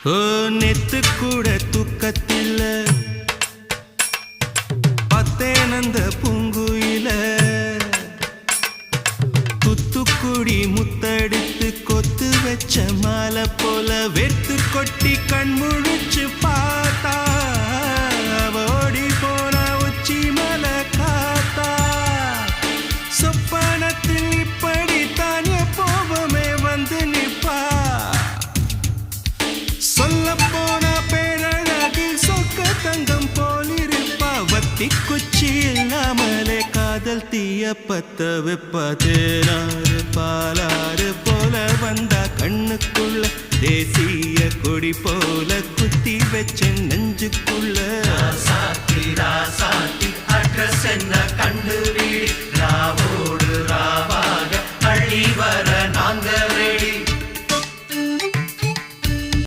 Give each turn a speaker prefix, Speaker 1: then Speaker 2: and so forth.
Speaker 1: ஓ நெத்து கூட தூக்கத்தில்ல பத்தேனந்த பூங்குயில துத்துக்குடி முத்தடித்து கொத்து வச்ச மாலை போல வெத்து கொட்டி கண் முழிச்சு பார்த்தா ஓடி போன உச்சி மலை காத்தா சொப்பனத்தில் இப்படி தானே போவமே வந்து நிப்பா சொல்ல போன பேரழகில் சொக்க தங்கம் போலிருப்பா வத்தி குச்சி இல்லாமலே காதல் தீய பத்த வெப்பா தேனாறு பாலாறு போல வந்தா கண்ணுக்குள்ள தேசிய கொடி போல குத்தி வச்ச நெஞ்சுக்குள்ள
Speaker 2: ராசாத்தி அட்ரஸ் என்ன கண்டு வீடு ராவோடு ராவாக அள்ளி வர